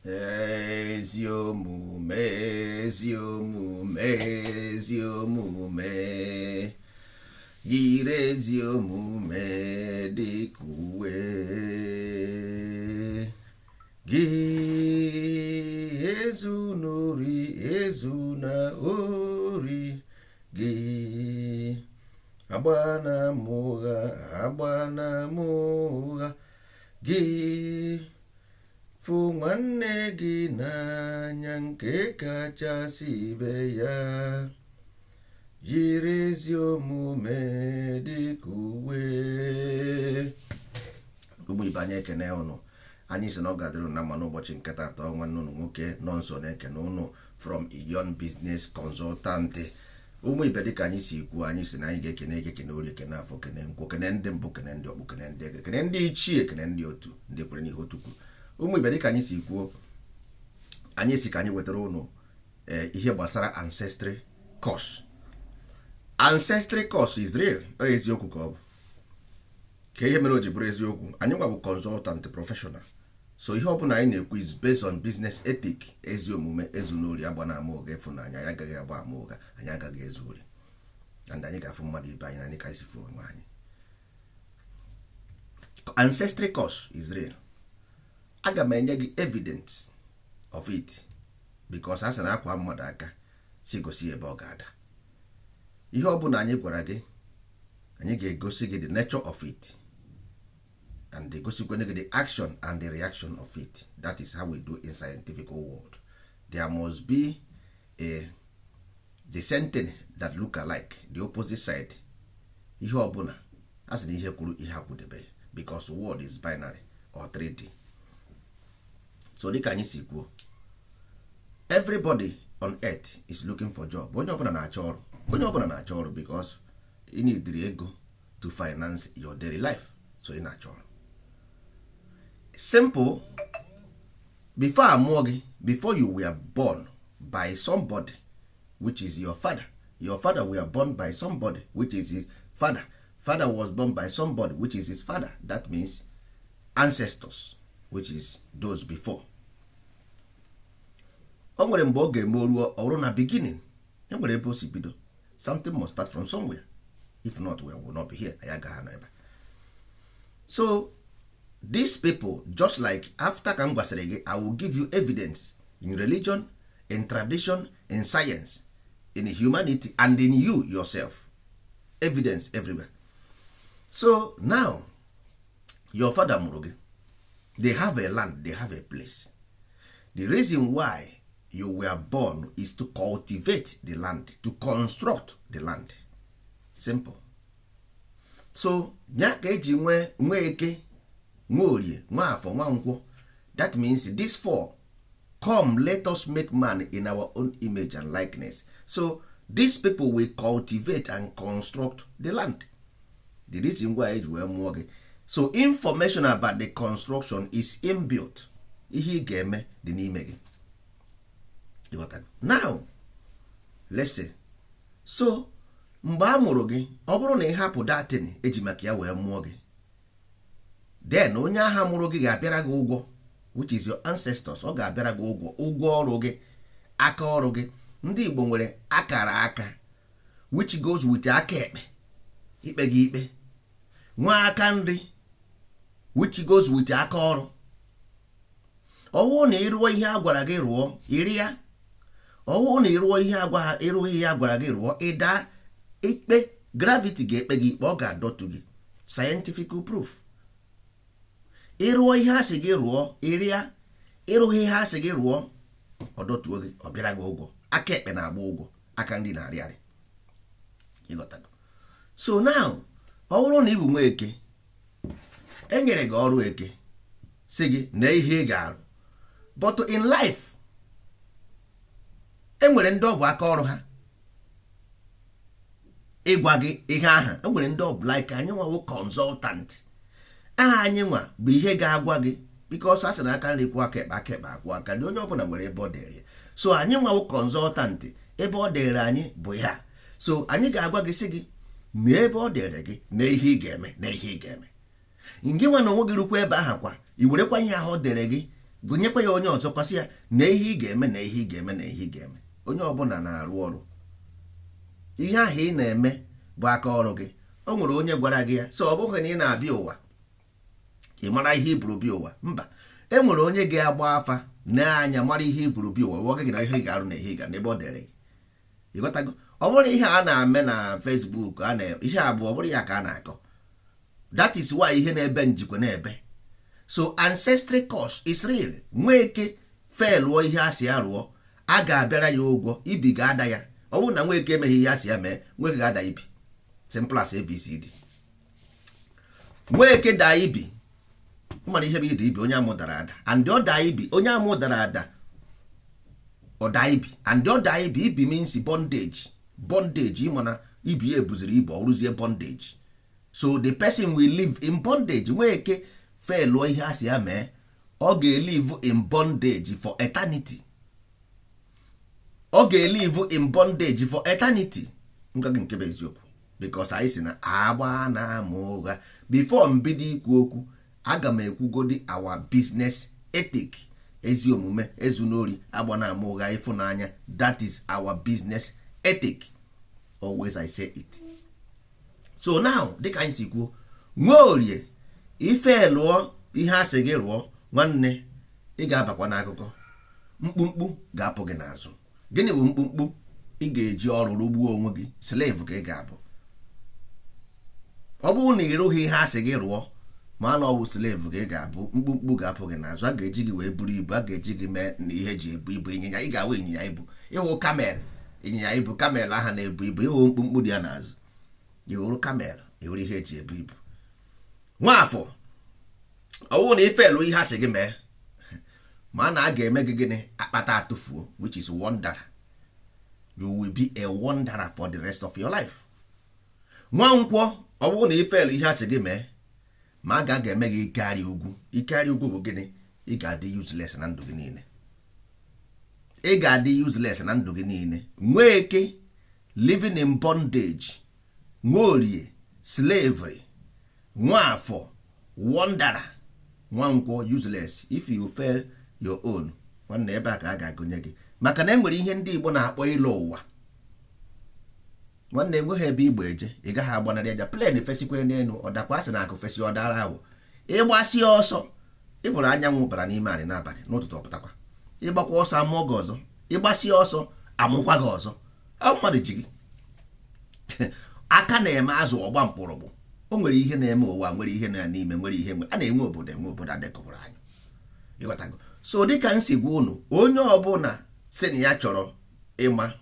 ezi omume ezi omume ezi omume yiri ezi omume dịka uwe gị ezu n'ori ezu na ori gị agbana m ụgha gị fụ nwanne gị n'anya nke kachasị ibe ya yiri ezi omume dịka uwe. Ụmụ ibe anyị ekene ụnụ, anyị si na ọ gadịrị na mma n'ụbọchị nke atọ nwanne ụnụ nwoke nọ nso na-ekene ụnụ from Iyon Business Consultant. Ụmụ ibe dịka anyị si kwuo, anyị si na anyị ga-ekene eke, kene ori, kene afọ, kene nkwụ, kene ndị mbụ, kene ndị ọkpụ, kene ndị egere, kene ndị ichie, kene ndị otu ndị kwere n'ihe otu kwuru. Ụmụ ibe dịka anyị si kwuo, anyị si ka anyị wetara ụnụ ihe gbasara ancestry course. Ancestry course is real, ọ eziokwu ka ọ bụ. Ka ihe mere o ji bụrụ eziokwu, anyị nwa bụ consultant professional, so ihe ọbụla anyị na-ekwu is based on business ethic. Ezi omume, ezu n'ori, agba na ama ụga, ịfụnanya, anyị agaghị agba ama ụga, anyị agaghị ezu ori, and anyị ga-afụ mmadụ ibe anyị na anyị ka isi fụ onwe anyị. Ancestry course is real. Aga m enye gị evidence of it because a sị na akwa mmadụ aka si gosi ebe ọ ga-ada. Ihe ọ bụla anyị gwara gị, anyị ga-egosi gị the nature of it and egosikwana gị the action and the reaction of it. That is how we do in scientific world. There must be the same thing that look alike, the opposite side. Ihe ọ bụla a sị na ihe kwuru ihe akwụdebe, because word is binary or 3D. So dịka anyị si kwuo, everybody on earth is looking for job. Onye ọbụla na-achọ ọrụ, onye ọbụla na-achọ ọrụ because you need ego to finance your daily life. So ị na-achọ ọrụ. Simple. Before amụọ gị, before you were born by somebody which is your father. Your father were born by somebody which is his father. Father was born by somebody which is his father. That means ancestors, which is those before. O nwere mgbe ọ ga-eme ruo ọrụ na beginning. E nwere ebe o si bido. Something must start from somewhere. If not, we will not be here. Anyị agaghị anọ ebe. So these people, just like after ka m gwasịrị gị, I will give you evidence in religion, in tradition, in science, in humanity, and in you yourself. Evidence everywhere. So now, your father mụrụ gị. They have a land, they have a place. The reason why you were born is to cultivate the land, to construct the land. Simple. So nya ka eji nwe eke, nwe orie, nwe afọ, nwa nkwọ. That means these four come, let us make man in our own image and likeness. So these people will cultivate and construct the land. The reason why eji wee mụọ gị. So information about the construction is inbuilt. Ihe ị ga-eme dị n'ime gị. Now, let's say, so mgbe a mụrụ gị, ọ bụrụ na ị hapụ datin eji maka ya wee mụọ gị, then onye agha mụrụ gị ga-abịara gị ụgwọ, which is your ancestors. Ọ ga-abịara gị ụgwọ ọrụ gị, aka ọrụ gị. Ndị Igbo nwere akara aka, which goes with aka ekpe, ikpe gị ikpe. Nwa aka nri, which goes with aka ọrụ. Ọwụ na ịrụọ ihe a gwara gị rụọ, iri ya. Ọwụ na ịrụọ ihe a gwara gị rụọ, ịda ikpe. Gravity ga-ekpe gị ikpe, ọ ga-adọtu gị. Scientific proof. Ịrụọ ihe a sị gị rụọ, iri ya. Ịrụghị ihe a sị gị rụọ, ọ dọtuo gị, ọ bịara gị ụgwọ. Aka ekpe na-agba ụgwọ, aka ndị na-arị arị. Ịghọtago? So now, ọ bụrụ na ị bụ nwa eke, e nyere gị ọrụ eke, sị gị na ihe ị ga-arụ. But in life, e nwere ndị ọbụ aka ọrụ ha ịgwa gị ihe aha. E nwere ndị ọbụ like anyị nwa wụ consultant. Aha anyị nwa bụ ihe ga-agwa gị, because a sị na aka nri kwụ aka ekpe, aka ekpe akwụ aka nri. Onye ọbụla nwere ebe ọ dịrị. So anyị nwa wụ consultant, ebe ọ dịrị anyị bụ ya. So anyị ga-agwa gị sị gị na ebe ọ dịrị gị na ihe ị ga-eme, na ihe ị ga-eme. Ngị nwa na onwe gị rukwa ebe aha kwa, i werekwa ihe ahụ ọ dịrị gị gụnyekwa ya onye ọzọ kwasị ya na ihe ị ga-eme na ihe ị ga-eme na ihe ị ga-eme. Onye ọbụla na-arụ ọrụ, ihe ahụ ị na-eme bụ aka ọrụ gị. O nwere onye gwara gị ya, so ọ bụghị na ị na-abịa ụwa ị mara ihe iburu bịa ụwa. Mba, e nwere onye ga-agba afa n'anya mara ihe iburu bịa ụwa, wụọ gị na ihe ị ga-arụ na ihe ị ga n'ebe ọ dere gị. Ịghọtago? Ọ bụrụ ihe a na-eme na Facebook, ihe abụọ, ọ bụrụ ya ka a na-akọ. That is why ihe na-ebe njikwa na-ebe. So ancestry curse is real. Nweke felụọ ihe a si ya rụọ, a ga-abịara ya ụgwọ, ibi ga-ada ya. Ọ bụrụ na Nweke emeghị ihe a si ya mee, Nweke ga-ada ibi. Simple as ABCD. Nweke daa ibi, mara ihe bụ ide ibi, onye amụ dara ada. And ọ daa ibi, onye amụ dara ada, ọ daa ibi. And ọ daa ibi, ibi means bondage. Bondage, ịma na ibi ebuziri ibi, ọ rụzie bondage. So the person will live in bondage. Nweke felụọ ihe a si ya mee, ọ ga-elive in bondage for eternity. Ọ ga-elive in bondage for eternity. Ngwa gị nke bụ eziokwu. Because anyị si na agba na-ama ụgha. Before mbido ikwu okwu, aga m ekwugodi our business ethic. Ezi omume, ezunori, agba na-ama ụgha, ịfụnanya. That is our business ethic. Always I say it. So now, dịka anyị si kwuo, Nworie ife lụọ ihe a sị gị rụọ, nwanne ị ga-abakwa n'akụkọ. Mkpumkpu ga-apụ gị n'azụ. Gịnị bụ mkpumkpu? Ị ga-eji ọrụ rụgbuo onwe gị. Slave ka ị ga-abụ. Ọ bụrụ na ị rụghị ihe a sị gị rụọ, ma na ọ bụ slave ka ị ga-abụ, mkpumkpu ga-apụ gị n'azụ. A ga-eji gị wee buru ibu, a ga-eji gị mee ihe eji ebu ibu. Ịnyịnya, ị ga-awụ ịnyịnya ibu. Ịwụ kamel, ịnyịnya ibu, kamel aha na-ebu ibu. Ịwụ mkpumkpu dị ya n'azụ. Ịwụrụ kamel, ịwụrụ ihe eji ebu ibu. Nwafọ, ọ bụrụ na ife lụ ihe a sị gị mee, ma na a ga-eme gị gịnị? Akpata atụfuo, which is wonder. You will be a wanderer for the rest of your life. Nwankwọ, ọ bụrụ na ife lụ ihe a sị gị mee, ma a ga-eme gị ịkarị ugwu. Ịkarị ugwu bụ gịnị? Ị ga-adị useless na ndụ gị niile. Ị ga-adị useless na ndụ gị niile. Nweke, living in bondage. Nworie, slavery. Nwafọ, wanderer. Nwankwọ, useless. If you fail your own, nwanne ebe a ka a ga-agụnye gị. Maka na enwere ihe ndị Igbo na-akpọ ịlọ ụwa. Nwanne enweghị ebe Igbo eje, ị gaghị agbanarị aja. Plen fesikwe n'elu, ọ dakwa asị na akụ fesi ọ dara ahụ. Ịgbasi ọsọ, ịfụrụ anyanwụ bara n'ime anyị n'abalị, n'ụtụtụ ọpụtakwa. Ịgbakwa ọsọ amụọ gị ọzọ. Ịgbasi ọsọ amụkwa gị ọzọ. Ọ mmadụ ji gị. Aka na-eme azụ ọgba mkpụrụgbụ. O nwere ihe na-eme ụwa, nwere ihe na n'ime, nwere ihe a na-enwe obodo, adekọbara anyị. Ịghọtago? So dịka nsi gwa unu, onye ọbụla sị na ya chọrọ ịma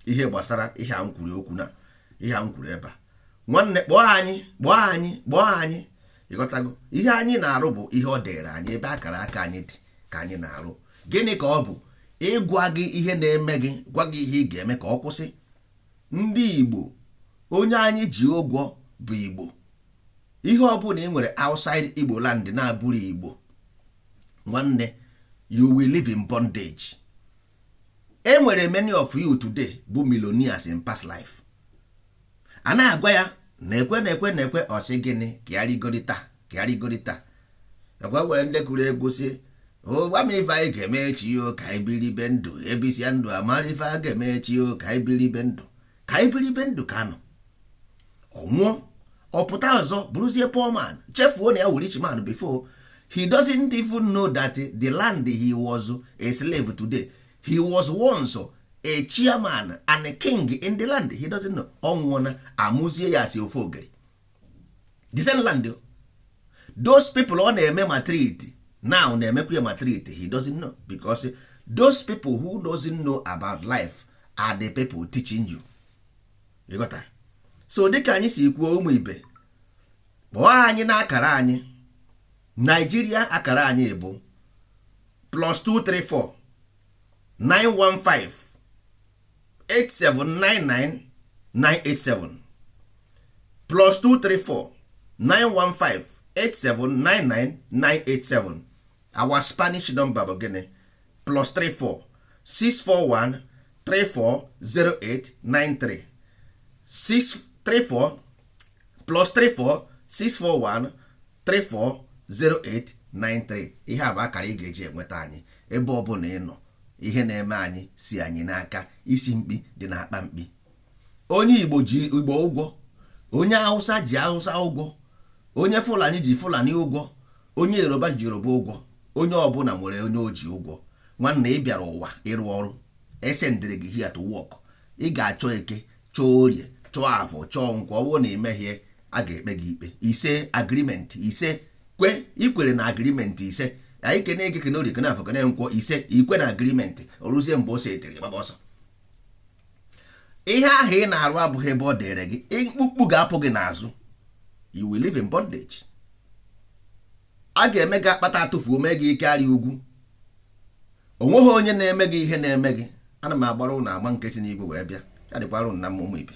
ihe gbasara ihe a kwuru okwu na ihe a kwuru ebe a, nwanne kpọọ anyị. Ịghọtago? Ihe anyị na-arụ bụ ihe ọ dere anyị, ebe akara aka anyị dị ka anyị na-arụ. Gịnị ka ọ bụ? Ịgwa gị ihe na-eme gị, gwa gị ihe ị ga-eme ka ọ kwụsị. Ndị Igbo, onye anyị ji ụgwọ bụ Igbo. Ihe ọ bụla ị nwere outside Igbo land na-abụrụ Igbo, nwanne, you will live in bondage. E nwere many of you today bụ millionaires in past life. A na-agwa ya na-ekwe ọsị gịnị ka ya rigorita. Agwa nwere ndị kụrụ egwu sị, gwa m ife anyị ga-eme echi o ka anyị biri ibe ndụ, ebisia ndụ amara ife a ga-eme echi o ka anyị biri ibe ndụ. Ka anyị biri ibe ndụ ka nọ. Ọ nwụọ, ọ pụta ọzọ bụrụzie poor man. Chefuo na ya were rich man before. He doesn't even know that the land he was a slave today, he was once a chairman and a king in the land. He doesn't know. Ọ nwụọ amụzie ya si ofe ogere. The same land. Those people ọ na-eme matrit now na-emekwa matrit, he doesn't know, because those people who doesn't know about life are the people teaching you. You got that? So dịka anyị si kwuo ụmụ ibe, kpọọ anyị na akara anyị. Nigeria akara anyị bụ +234 915 8799 987 +234 915 8799 987. Our Spanish number bụ gịnị? +34 641 340893 634 +34 641 340893. 93 ihe a bụ akara ị ga-eji enweta anyị ebe ọ bụla ị nọ. Ihe na-eme anyị si anyị n'aka, isi mkpi dị n'akpa mkpi. Onye Igbo ji Igbo ụgwọ, onye Hausa ji Hausa ụgwọ, onye Fulani ji Fulani ụgwọ, onye Yoruba ji Yoruba ụgwọ, onye ọbụla nwere onye oji ụgwọ. Nwanne, ị bịara ụwa ịrụ ọrụ, esendịrị gị here to work. Ị ga-achọ Eke, chọọ Orie, chọọ Afọ, chọọ Nkwọ. Ọ bụrụ na imehie, a ga-ekpe gị ikpe. Ise agreement, ise kwe, ikwere na agreement ise. Anyị kene Eke, kene Orie, kene Afọ, kene Nkwọ, ise ikwe na agreement. Oruzie mgbe o setere gbaba ọsọ. Ihe ahụ ị na-arụ abụghị ebe ọ dịrị gị. Mkpukpu ga-apụ gị n'azụ. You will live in bondage. A ga-eme gị akpata atụfuo, mee gị ike arị ugwu. O nweghị onye na-eme gị ihe na-eme gị. Ana m agbara ụnụ agba nkịtị n'igwe wee bịa. Ya dịkwara ụnụ na ụmụ ibe.